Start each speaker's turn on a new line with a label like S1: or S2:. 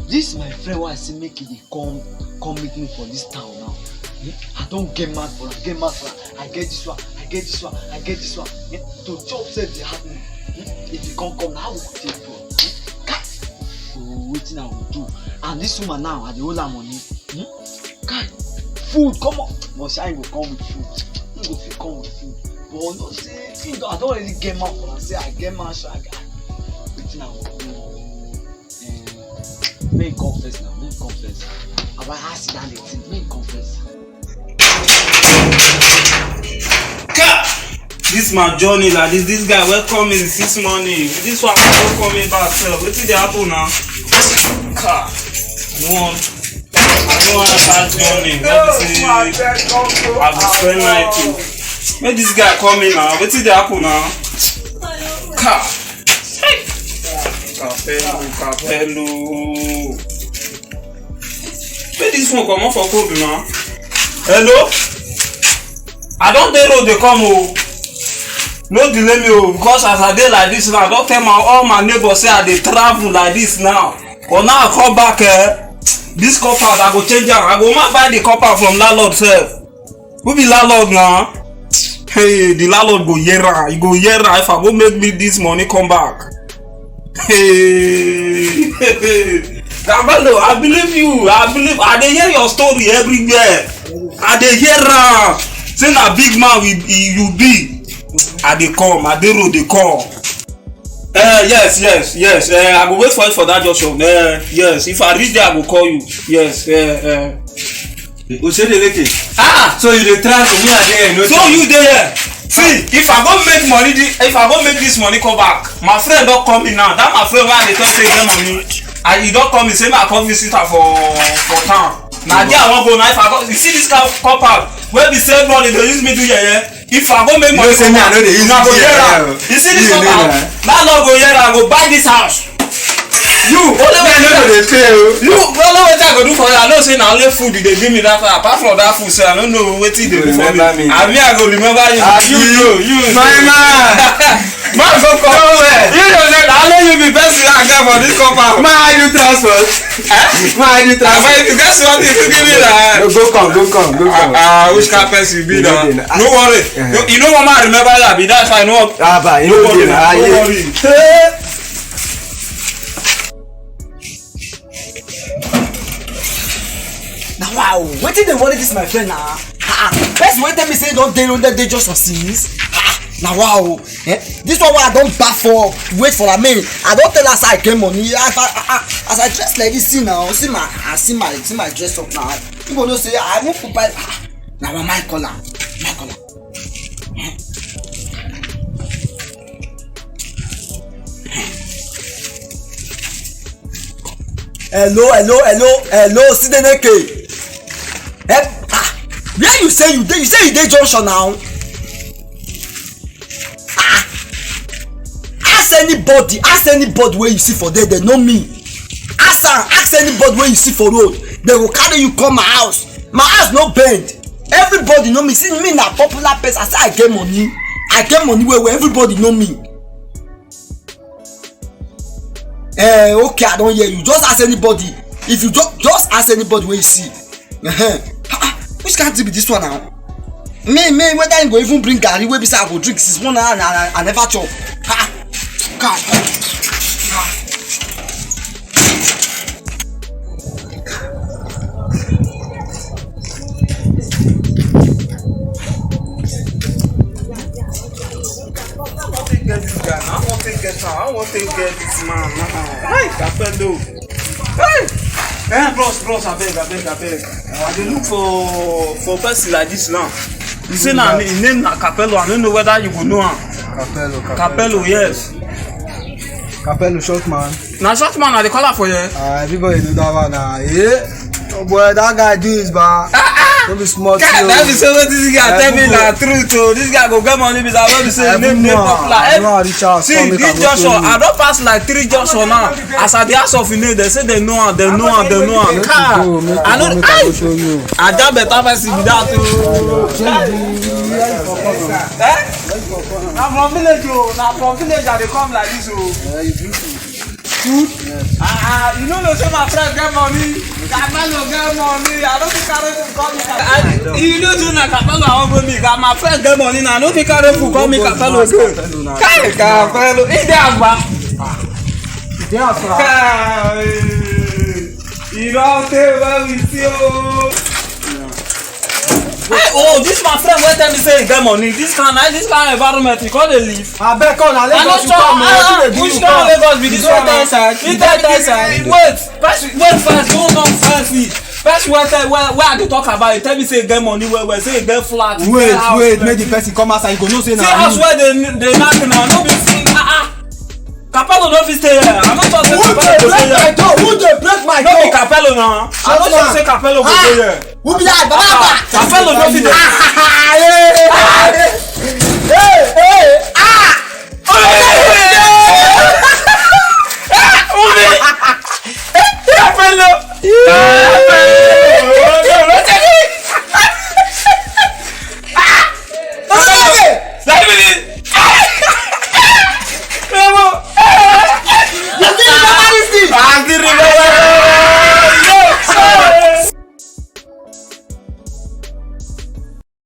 S1: this my friend why I say make it come meet me for this town now. I don't get mad for am, I get this one, I get this one. To chop said they happen. If you can't come, how we go take you? So wetin I will do. And this woman now, I dey owe her money. Guy, food, come on. But she ain't go come with food. He go fit come with food. But no say, I don't really get mad for am. Say I get mad, so I got wetin I will do. Make confess now, make confess. I will ask you that the thing, make confess.
S2: This my journey like this guy welcome me this morning. This one welcome me back sef. Wetin dey happen now? I don't want that journey. I go spend night too. Make this guy come in now. Wetin dey happen now? Capello. Make this one comot for cold now. Hello? I don dey road dey come o. No delay me o, because as I dey like this now, I don tell all my neighbors say I dey travel like this now. But now I come back this copper I go change am. I go ma buy the copper from landlord sef. Who be landlord now? Hey, the landlord go hear am. He go hear am if I go make me this money come back. Hey, Capello, I believe you. I dey hear your story everywhere. I dey hear am. Say na big man you be. I dey come, I dey road dey come. Yes. I go wait for you for that junction. Yes, if I reach there, I go call you. Yes.
S3: Osedineke.
S2: So you dey try to me again? No. So you there? See, if I go make this money come back, my friend don call me now. That my friend wey I dey talk to get money, and he don call me say make I come visit her for town. Na there I wan go now. If I go, you see this copper wey be say money dey use me do yeye. If I go make money come back, una go hear am. You see this copper? Landlord go hear am, go buy this house. You only wetin I go do for you. I know say na only food you dey give me that time. Apart from that food, say I don't know wetin you dey do for me. I go remember you. You my man. Man go come where? You know say na only you be best thing I get for this copper.
S3: Man, I do transport.
S2: But if you get something to give me that.
S3: Go come.
S2: Which kind of person you be now? No worry. You know what man remember that be that's why I know.
S3: You know
S2: worry.
S1: Now wow, wetin dey worry this my friend na? Person wey tell me say don dey just for since. Now wow, this one wey I don baff for wait for am. I don tell her say I get money. As I dress like this, see now, see my dress up now. People know say I wan for buy. Na my color. Hello, Osedineke. Where you say you dey? You say you dey junction now. Ask anybody wey you see for there, they know me. Ask anybody wey you see for road, they go carry you come my house. My house no bend. Everybody know me. See me na popular person. I say I get money where everybody know me. Okay, I don't hear you. Just ask anybody. If you just ask anybody where you see. Which can't be this one now? Me whether you go even bring garri wey be say I go drink since 1 hour and I never chop. God.
S2: I want to get this man. Hey, Capello. Hey, bros, I beg. I dey look for person like this now. You say na name na Capello. I don't know whether you go know him. Capello, yes.
S3: Capello, short man.
S2: Na short man, I dey call her for you.
S3: Everybody know that one now. Oh boy, that guy do his bad. Don't be smart.
S2: That be so what this guy tell me na truth. So this guy go get money because I want to say name popular. See this junction, I don pass like 3 junction now. As I dey ask of you, they say they know am. I know. I got better person be that too. Na from village I dey come like this.
S3: food?
S2: You know say my friend get money. Capello get money. I don't think carry food come me. You know say na Capello I wan go meet. My friend get money na I no fit carry food come me Capello again. Kai Capello, e dey agba.
S3: Dey afra.
S2: You don't tell where we see oh. Oh, this my friend wey tell me say he get money. This kind environment he come dey live.
S3: Abeg come na Lagos you come.
S2: Which kind of Lagos be this one? Wait first, no first eat. First where I dey talk about, you tell me say he get money well, say he get flat.
S3: Wait, make the person come outside, you go know say na.
S2: See house where they knack now, no be Capello no fit stay here. I'm not talking Capello go stay here.
S3: Who dey break my door?
S2: No be Capello now. I'm not sure say Capello go stay here.
S3: Who be that? Baba.
S2: Capello no fit dey.